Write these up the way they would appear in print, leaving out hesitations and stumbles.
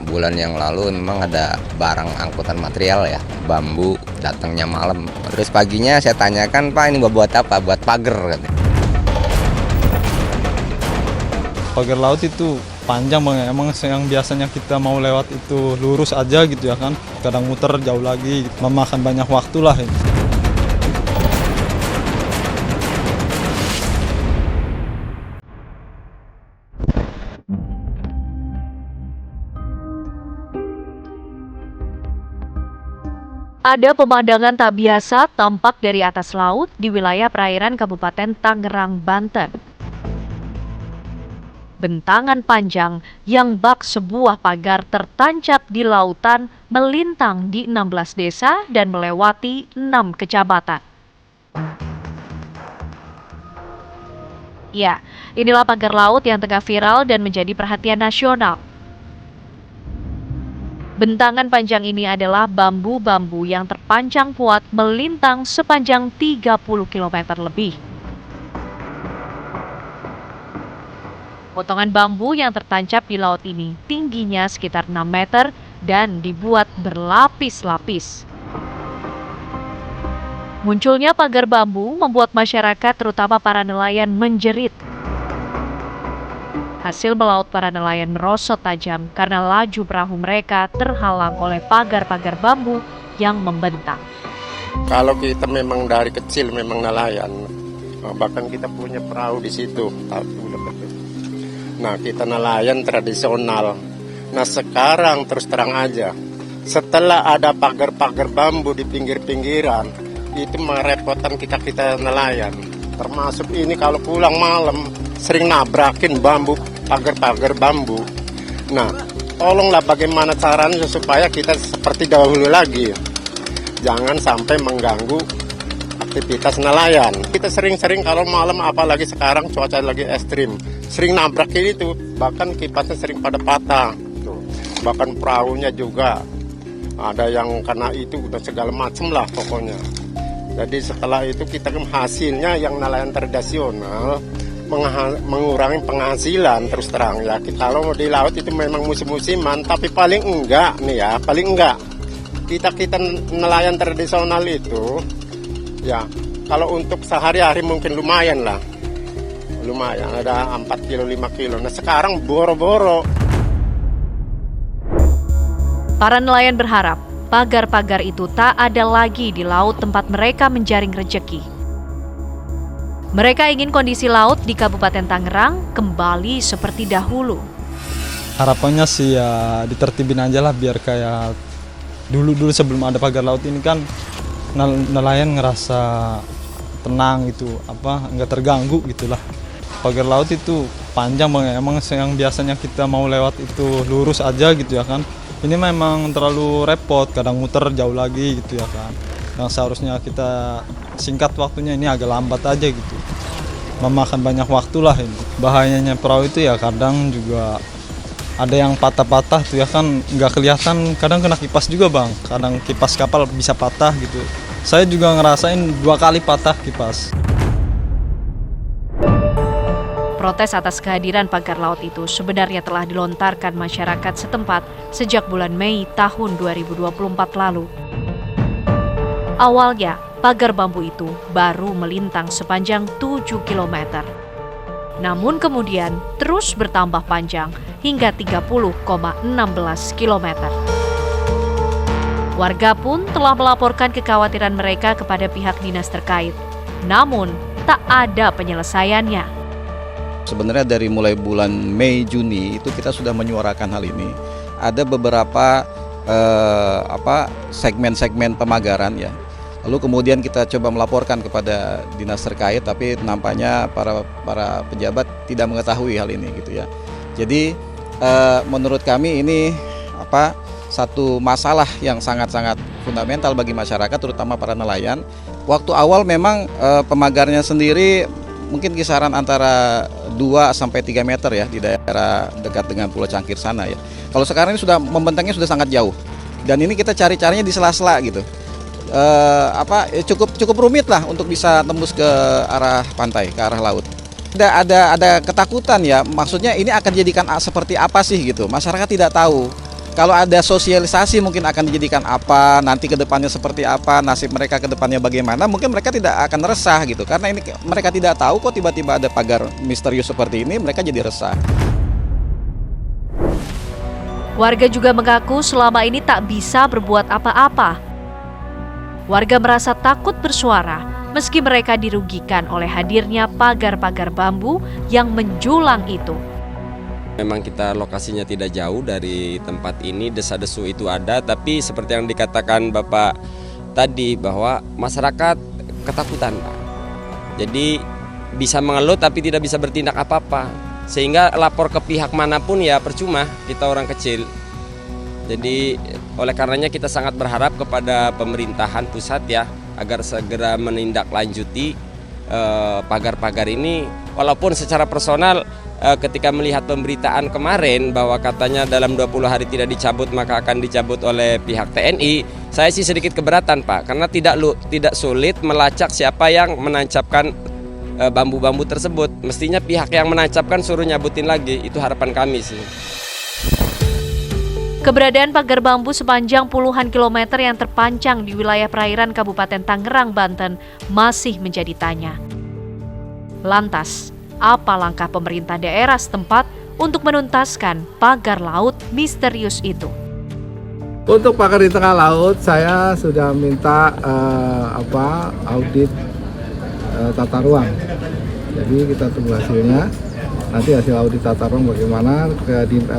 bulan yang lalu memang ada barang angkutan material ya, bambu, datangnya malam. Terus paginya saya tanyakan, Pak ini buat apa? Buat pagar katanya. Pagar laut itu panjang Bang, emang yang biasanya kita mau lewat itu lurus aja gitu ya kan, kadang muter jauh lagi, memakan banyak waktu lah. Ada pemandangan tak biasa tampak dari atas laut di wilayah perairan Kabupaten Tangerang, Banten. Bentangan panjang yang bak sebuah pagar tertancap di lautan melintang di 16 desa dan melewati 6 kecamatan. Ya, inilah pagar laut yang tengah viral dan menjadi perhatian nasional. Bentangan panjang ini adalah bambu-bambu yang terpancang kuat melintang sepanjang 30 km lebih. Potongan bambu yang tertancap di laut ini tingginya sekitar 6 meter dan dibuat berlapis-lapis. Munculnya pagar bambu membuat masyarakat terutama para nelayan menjerit. Hasil melaut para nelayan merosot tajam karena laju perahu mereka terhalang oleh pagar-pagar bambu yang membentang. Kalau kita memang dari kecil memang nelayan, bahkan kita punya perahu di situ. Nah, kita nelayan tradisional. Nah, sekarang terus terang aja, setelah ada pagar-pagar bambu di pinggir-pinggiran, itu merepotkan kita nelayan. Termasuk ini kalau pulang malam, sering nabrakin bambu, pagar-pagar bambu. Nah, tolonglah bagaimana caranya supaya kita seperti dahulu lagi. Jangan sampai mengganggu aktivitas nelayan. Kita sering-sering kalau malam, apalagi sekarang cuaca lagi ekstrim, sering nabrakin itu, bahkan kipasnya sering pada patah. Tuh. Bahkan perahunya juga ada yang kena itu, udah segala macam lah pokoknya. Jadi setelah itu kita hasilnya yang nelayan tradisional mengurangi penghasilan terus terang ya. Kalau di laut itu memang musim-musiman, tapi paling enggak nih ya, paling enggak kita nelayan tradisional itu ya, kalau untuk sehari-hari mungkin lumayan lah. Lumayan ada 4 kilo 5 kilo. Nah sekarang boro-boro. Para nelayan berharap pagar-pagar itu tak ada lagi di laut tempat mereka menjaring rejeki. Mereka ingin kondisi laut di Kabupaten Tangerang kembali seperti dahulu. Harapannya sih ya ditertibin aja lah, biar kayak dulu sebelum ada pagar laut ini kan nelayan ngerasa tenang gitu, nggak terganggu gitulah. Pagar laut itu panjang Bang, emang yang biasanya kita mau lewat itu lurus aja gitu ya kan. Ini memang terlalu repot, kadang muter jauh lagi gitu ya kan. Yang seharusnya kita singkat waktunya, ini agak lambat aja gitu. Memakan banyak waktu lah ini. Bahayanya perahu itu ya kadang juga ada yang patah-patah tuh ya kan, nggak kelihatan, kadang kena kipas juga Bang. Kadang kipas kapal bisa patah gitu. Saya juga ngerasain 2 kali patah kipas. Protes atas kehadiran pagar laut itu sebenarnya telah dilontarkan masyarakat setempat sejak bulan Mei tahun 2024 lalu. Awalnya, pagar bambu itu baru melintang sepanjang 7 km. Namun kemudian terus bertambah panjang hingga 30,16 km. Warga pun telah melaporkan kekhawatiran mereka kepada pihak dinas terkait. Namun, tak ada penyelesaiannya. Sebenarnya dari mulai bulan Mei Juni itu kita sudah menyuarakan hal ini. Ada beberapa segmen-segmen pemagaran ya. Lalu kemudian kita coba melaporkan kepada dinas terkait, tapi nampaknya para pejabat tidak mengetahui hal ini gitu ya. Jadi menurut kami ini satu masalah yang sangat-sangat fundamental bagi masyarakat, terutama para nelayan. Waktu awal memang pemagarnya sendiri mungkin kisaran antara 2 sampai 3 meter ya di daerah dekat dengan Pulau Cangkir sana ya. Kalau sekarang ini sudah membentangnya sudah sangat jauh. Dan ini kita cari-carinya di sela-sela gitu. Cukup rumit lah untuk bisa tembus ke arah pantai, ke arah laut. Ada ketakutan ya, maksudnya ini akan dijadikan seperti apa sih gitu, masyarakat tidak tahu. Kalau ada sosialisasi mungkin akan dijadikan apa, nanti ke depannya seperti apa, nasib mereka ke depannya bagaimana, mungkin mereka tidak akan resah gitu. Karena ini mereka tidak tahu kok tiba-tiba ada pagar misterius seperti ini, mereka jadi resah. Warga juga mengaku selama ini tak bisa berbuat apa-apa. Warga merasa takut bersuara meski mereka dirugikan oleh hadirnya pagar-pagar bambu yang menjulang itu. Memang kita lokasinya tidak jauh dari tempat ini, desa-desu itu ada, tapi seperti yang dikatakan Bapak tadi bahwa masyarakat ketakutan, Pak. Jadi bisa mengeluh tapi tidak bisa bertindak apa-apa. Sehingga lapor ke pihak manapun ya percuma, kita orang kecil. Jadi oleh karenanya kita sangat berharap kepada pemerintahan pusat ya agar segera menindaklanjuti pagar-pagar ini, walaupun secara personal ketika melihat pemberitaan kemarin bahwa katanya dalam 20 hari tidak dicabut maka akan dicabut oleh pihak TNI, saya sih sedikit keberatan Pak, karena tidak sulit melacak siapa yang menancapkan bambu-bambu tersebut. Mestinya pihak yang menancapkan suruh nyabutin lagi, itu harapan kami sih. Keberadaan pagar bambu sepanjang puluhan kilometer yang terpancang di wilayah perairan Kabupaten Tangerang, Banten masih menjadi tanya. Lantas, apa langkah pemerintah daerah setempat untuk menuntaskan pagar laut misterius itu? Untuk pagar di tengah laut, saya sudah minta audit tata ruang. Jadi kita tunggu hasilnya. Nanti hasil audit tata ruang bagaimana,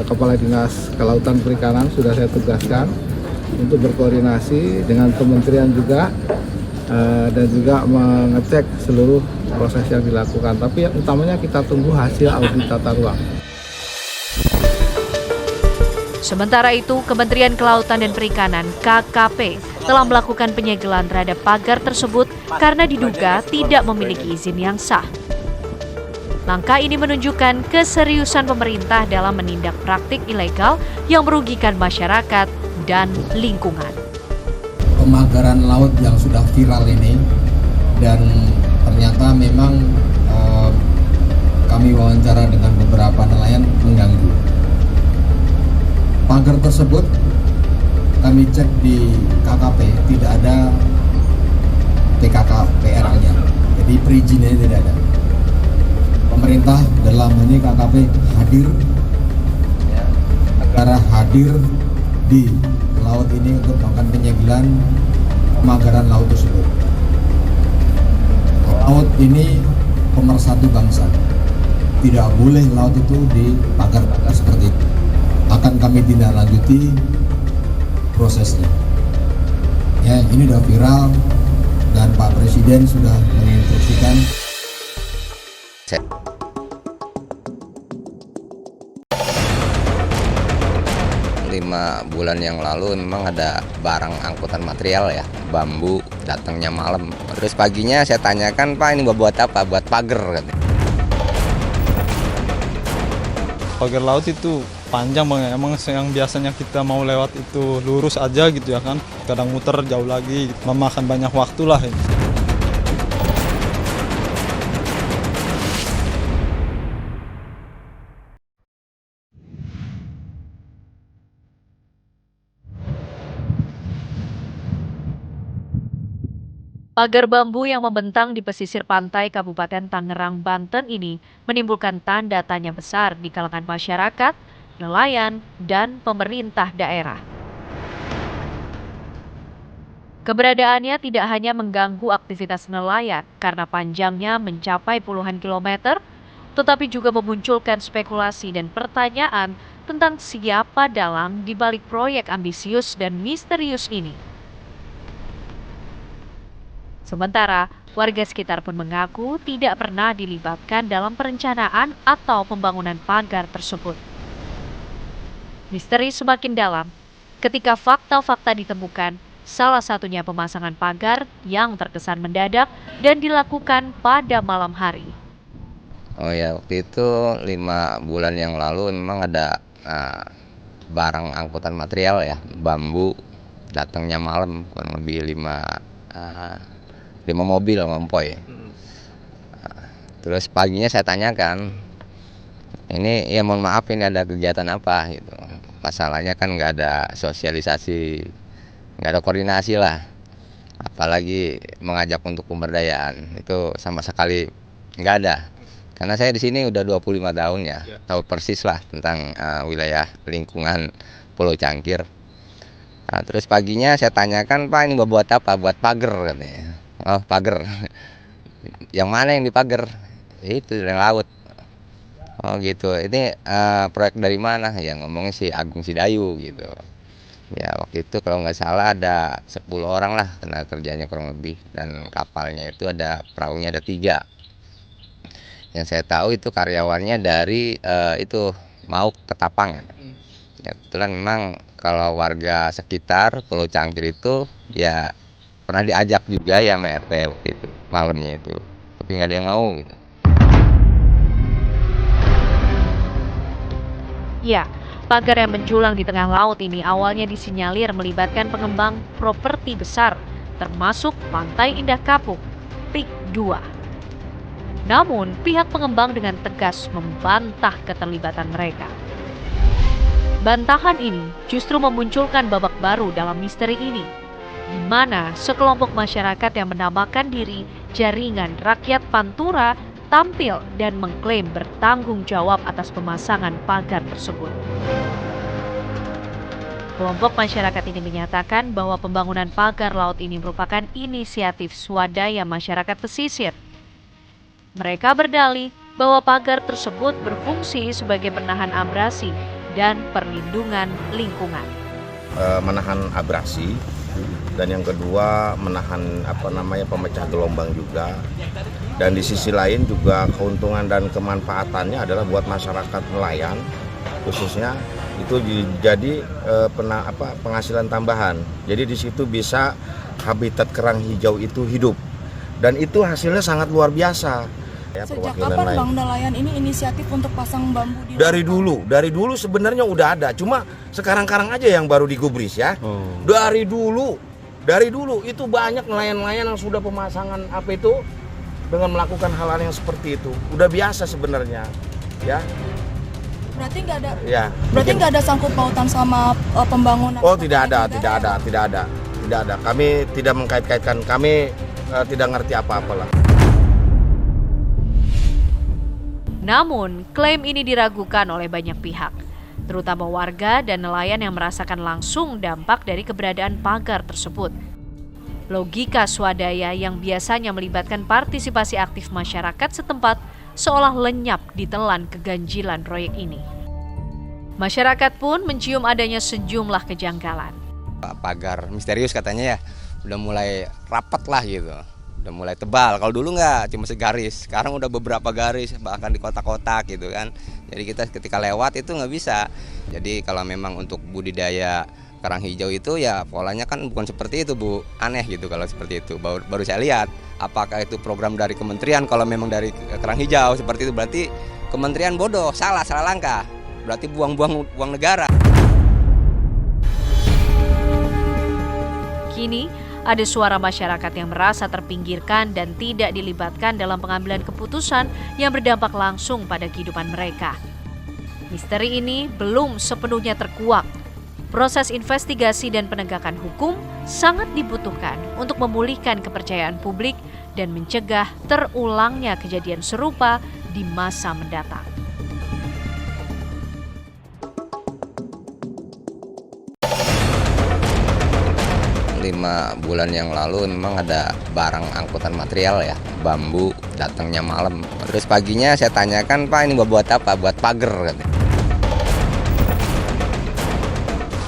Kepala Dinas Kelautan Perikanan sudah saya tugaskan untuk berkoordinasi dengan kementerian juga dan juga mengecek seluruh proses yang dilakukan. Tapi yang utamanya kita tunggu hasil audit tata ruang. Sementara itu, Kementerian Kelautan dan Perikanan (KKP) telah melakukan penyegelan terhadap pagar tersebut karena diduga tidak memiliki izin yang sah. Langkah ini menunjukkan keseriusan pemerintah dalam menindak praktik ilegal yang merugikan masyarakat dan lingkungan. Pemagaran laut yang sudah viral ini, dan ternyata memang kami wawancara dengan beberapa nelayan mengganggu. Pagar tersebut kami cek di KKP tidak ada PKKPR-nya, jadi perizinannya tidak ada. Pemerintah dalam ini KKP hadir, negara hadir di laut ini untuk melakukan penyegelan pemagaran laut tersebut. Laut ini pemersatu bangsa, tidak boleh laut itu dipagar-pagar seperti itu. Akan kami tindak lanjuti prosesnya. Ya, ini sudah viral dan Pak Presiden sudah menginstruksikan. 5 bulan yang lalu memang ada barang angkutan material ya, bambu, datangnya malam. Terus paginya saya tanyakan, Pak ini buat apa? Buat pagar katanya. Pagar laut itu panjang banget, emang yang biasanya kita mau lewat itu lurus aja gitu ya kan, kadang muter jauh lagi, memakan banyak waktu lah. Pagar bambu yang membentang di pesisir pantai Kabupaten Tangerang, Banten ini menimbulkan tanda tanya besar di kalangan masyarakat, nelayan, dan pemerintah daerah. Keberadaannya tidak hanya mengganggu aktivitas nelayan karena panjangnya mencapai puluhan kilometer, tetapi juga memunculkan spekulasi dan pertanyaan tentang siapa dalang di balik proyek ambisius dan misterius ini. Sementara, warga sekitar pun mengaku tidak pernah dilibatkan dalam perencanaan atau pembangunan pagar tersebut. Misteri semakin dalam ketika fakta-fakta ditemukan, salah satunya pemasangan pagar yang terkesan mendadak dan dilakukan pada malam hari. Oh ya, waktu itu 5 bulan yang lalu memang ada barang angkutan material ya, bambu, datangnya malam, kurang lebih 5 mobil ngompoy. Terus paginya saya tanyakan, ini ya mohon maaf ini ada kegiatan apa gitu. Masalahnya kan nggak ada sosialisasi, nggak ada koordinasi lah. Apalagi mengajak untuk pemberdayaan itu sama sekali nggak ada. Karena saya di sini udah 25 tahun ya, tahu persis lah tentang wilayah lingkungan Pulau Cangkir. Nah, terus paginya saya tanyakan, Pak ini buat apa? Buat pagar katanya. Oh pagar. Yang mana yang dipagar? Itu yang laut. Oh gitu. Ini proyek dari mana? Ya ngomongnya si Agung Sidayu gitu. Ya waktu itu kalau nggak salah ada 10 orang lah tenaga kerjanya kurang lebih, dan kapalnya itu ada perahunya ada 3. Yang saya tahu itu karyawannya dari itu Mauk Ketapang. Ya, kebetulan memang kalau warga sekitar Pulau Cangkir itu ya pernah diajak juga ya sama RT waktu itu malamnya itu, tapi nggak ada yang mau gitu. Ya, pagar yang menjulang di tengah laut ini awalnya disinyalir melibatkan pengembang properti besar, termasuk Pantai Indah Kapuk, PIK 2. Namun, pihak pengembang dengan tegas membantah keterlibatan mereka. Bantahan ini justru memunculkan babak baru dalam misteri ini, di mana sekelompok masyarakat yang menamakan diri Jaringan Rakyat Pantura tampil dan mengklaim bertanggung jawab atas pemasangan pagar tersebut. Kelompok masyarakat ini menyatakan bahwa pembangunan pagar laut ini merupakan inisiatif swadaya masyarakat pesisir. Mereka berdalih bahwa pagar tersebut berfungsi sebagai penahan abrasi dan perlindungan lingkungan. Menahan abrasi, dan yang kedua menahan pemecah gelombang juga. Dan di sisi lain juga keuntungan dan kemanfaatannya adalah buat masyarakat nelayan khususnya itu jadi penghasilan tambahan. Jadi di situ bisa habitat kerang hijau itu hidup, dan itu hasilnya sangat luar biasa. Sejak kapan Bang Nelayan ini inisiatif untuk pasang bambu di Dari dulu sebenarnya udah ada, cuma sekarang aja yang baru digubris ya. Dari dulu itu banyak nelayan-nelayan yang sudah pemasangan dengan melakukan hal-hal yang seperti itu. Udah biasa sebenarnya, ya. Berarti nggak ada. Ya. Berarti nggak ada sangkut pautan sama pembangunan. Oh tidak ada. Kami tidak mengkait-kaitkan. Kami tidak ngerti apa-apa lah. Namun, klaim ini diragukan oleh banyak pihak, terutama warga dan nelayan yang merasakan langsung dampak dari keberadaan pagar tersebut. Logika swadaya yang biasanya melibatkan partisipasi aktif masyarakat setempat seolah lenyap ditelan keganjilan proyek ini. Masyarakat pun mencium adanya sejumlah kejanggalan. Pagar misterius katanya ya, udah mulai rapat lah gitu. Udah mulai tebal. Kalau dulu nggak, cuma segaris. Sekarang udah beberapa garis, bahkan di kotak-kotak gitu kan. Jadi kita ketika lewat itu nggak bisa. Jadi kalau memang untuk budidaya kerang hijau itu ya polanya kan bukan seperti itu Bu. Aneh gitu kalau seperti itu. Baru saya lihat. Apakah itu program dari kementerian? Kalau memang dari kerang hijau seperti itu berarti kementerian bodoh, salah langkah. Berarti buang-buang uang negara. Kini, ada suara masyarakat yang merasa terpinggirkan dan tidak dilibatkan dalam pengambilan keputusan yang berdampak langsung pada kehidupan mereka. Misteri ini belum sepenuhnya terkuak. Proses investigasi dan penegakan hukum sangat dibutuhkan untuk memulihkan kepercayaan publik dan mencegah terulangnya kejadian serupa di masa mendatang. 5 bulan yang lalu memang ada barang angkutan material ya, bambu, datangnya malam. Terus paginya saya tanyakan, Pak ini buat apa? Buat pagar katanya.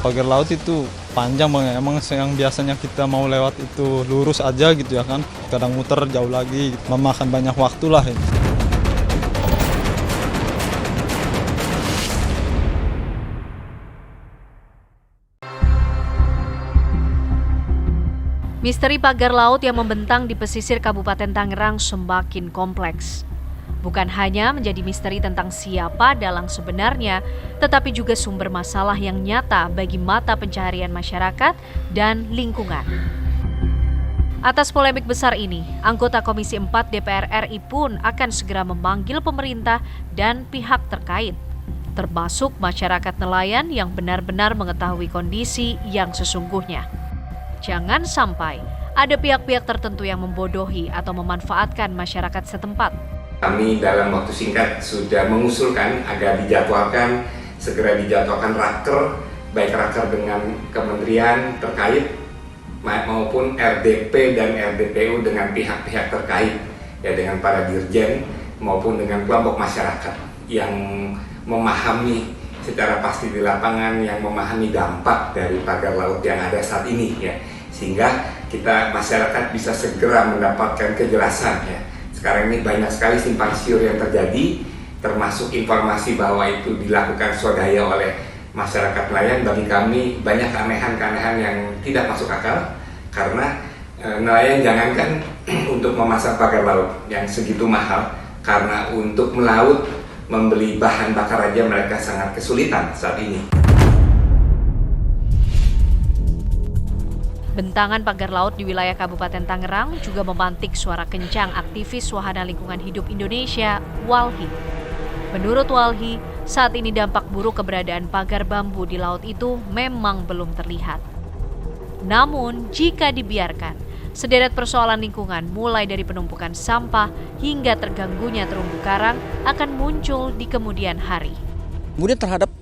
Pagar laut itu panjang Bang, emang yang biasanya kita mau lewat itu lurus aja gitu ya kan, kadang muter jauh lagi, memakan banyak waktu lah ini. Misteri pagar laut yang membentang di pesisir Kabupaten Tangerang semakin kompleks. Bukan hanya menjadi misteri tentang siapa dalang sebenarnya, tetapi juga sumber masalah yang nyata bagi mata pencaharian masyarakat dan lingkungan. Atas polemik besar ini, anggota Komisi 4 DPR RI pun akan segera memanggil pemerintah dan pihak terkait, termasuk masyarakat nelayan yang benar-benar mengetahui kondisi yang sesungguhnya. Jangan sampai ada pihak-pihak tertentu yang membodohi atau memanfaatkan masyarakat setempat. Kami dalam waktu singkat sudah mengusulkan agar segera dijadwalkan raker, baik raker dengan kementerian terkait maupun RDP dan RDPU dengan pihak-pihak terkait, ya, dengan para dirjen maupun dengan kelompok masyarakat yang memahami secara pasti di lapangan, yang memahami dampak dari pagar laut yang ada saat ini, ya, sehingga kita masyarakat bisa segera mendapatkan kejelasan, ya. Sekarang ini banyak sekali simpang siur yang terjadi, termasuk informasi bahwa itu dilakukan swadaya oleh masyarakat nelayan. Bagi kami banyak keanehan-keanehan yang tidak masuk akal, karena nelayan jangankan untuk memasang pagar laut yang segitu mahal, karena untuk melaut membeli bahan bakar aja mereka sangat kesulitan saat ini. Bentangan pagar laut di wilayah Kabupaten Tangerang juga memantik suara kencang aktivis wahana lingkungan hidup Indonesia, Walhi. Menurut Walhi, saat ini dampak buruk keberadaan pagar bambu di laut itu memang belum terlihat. Namun, jika dibiarkan, sederet persoalan lingkungan mulai dari penumpukan sampah hingga terganggunya terumbu karang akan muncul di kemudian hari. Kemudian terhadap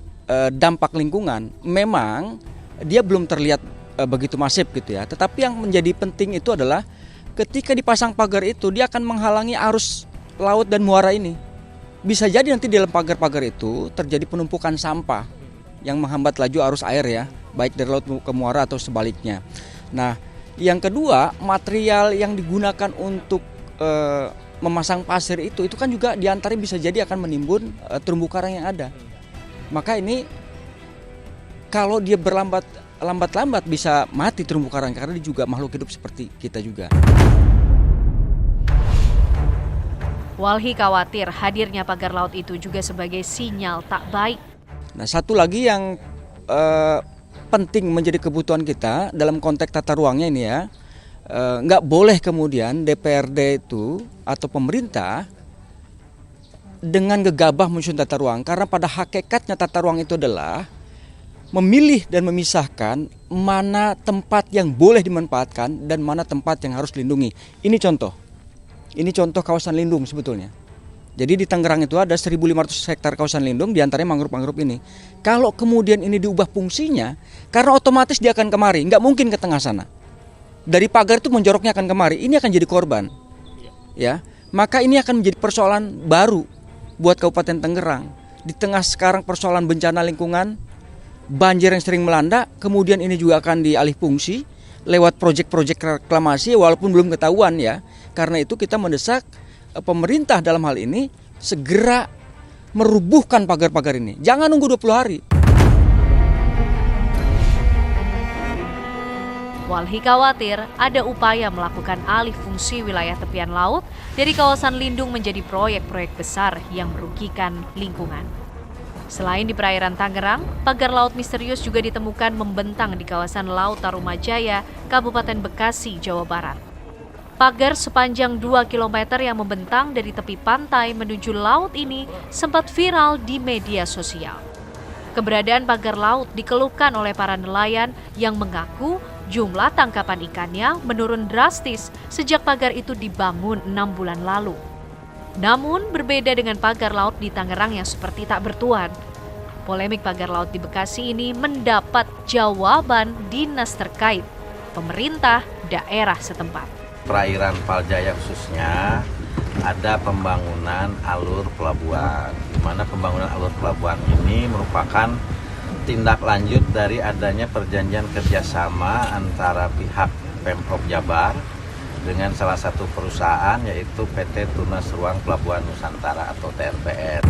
dampak lingkungan, memang dia belum terlihat begitu masif gitu ya. Tetapi yang menjadi penting itu adalah ketika dipasang pagar itu, dia akan menghalangi arus laut dan muara ini. Bisa jadi nanti di dalam pagar-pagar itu terjadi penumpukan sampah yang menghambat laju arus air, ya, baik dari laut ke muara atau sebaliknya. Nah, yang kedua, material yang digunakan untuk memasang pasir itu kan juga diantaranya bisa jadi akan menimbun terumbu karang yang ada. Maka ini kalau dia lambat bisa mati terumbu karang, karena dia juga makhluk hidup seperti kita juga. Walhi khawatir hadirnya pagar laut itu juga sebagai sinyal tak baik. Nah, satu lagi yang penting menjadi kebutuhan kita dalam konteks tata ruangnya ini, ya, nggak boleh kemudian DPRD itu atau pemerintah dengan gegabah menyusun tata ruang, karena pada hakikatnya tata ruang itu adalah memilih dan memisahkan mana tempat yang boleh dimanfaatkan dan mana tempat yang harus dilindungi. Ini contoh kawasan lindung sebetulnya. Jadi di Tangerang itu ada 1.500 hektar kawasan lindung, diantaranya mangrove-mangrove ini. Kalau kemudian ini diubah fungsinya, karena otomatis dia akan kemari, nggak mungkin ke tengah sana. Dari pagar itu menjoroknya akan kemari, ini akan jadi korban. Ya, maka ini akan menjadi persoalan baru buat Kabupaten Tangerang. Di tengah sekarang persoalan bencana lingkungan, banjir yang sering melanda, kemudian ini juga akan dialih fungsi lewat proyek-proyek reklamasi, walaupun belum ketahuan, ya. Karena itu kita mendesak pemerintah dalam hal ini segera merubuhkan pagar-pagar ini. Jangan nunggu 20 hari. Walhi khawatir ada upaya melakukan alih fungsi wilayah tepian laut dari kawasan lindung menjadi proyek-proyek besar yang merugikan lingkungan. Selain di perairan Tangerang, pagar laut misterius juga ditemukan membentang di kawasan Laut Tarumajaya, Kabupaten Bekasi, Jawa Barat. Pagar sepanjang 2 km yang membentang dari tepi pantai menuju laut ini sempat viral di media sosial. Keberadaan pagar laut dikeluhkan oleh para nelayan yang mengaku jumlah tangkapan ikannya menurun drastis sejak pagar itu dibangun 6 bulan lalu. Namun berbeda dengan pagar laut di Tangerang yang seperti tak bertuan. Polemik pagar laut di Bekasi ini mendapat jawaban dinas terkait, pemerintah daerah setempat. Perairan Paljaya khususnya ada pembangunan alur pelabuhan, di mana pembangunan alur pelabuhan ini merupakan tindak lanjut dari adanya perjanjian kerjasama antara pihak Pemprov Jabar dengan salah satu perusahaan, yaitu PT Tunas Ruang Pelabuhan Nusantara atau TRPN.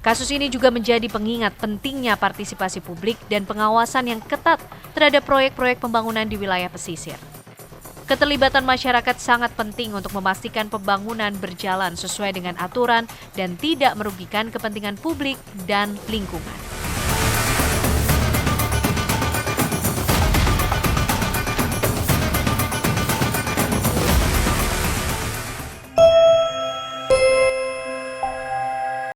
Kasus ini juga menjadi pengingat pentingnya partisipasi publik dan pengawasan yang ketat terhadap proyek-proyek pembangunan di wilayah pesisir. Keterlibatan masyarakat sangat penting untuk memastikan pembangunan berjalan sesuai dengan aturan dan tidak merugikan kepentingan publik dan lingkungan.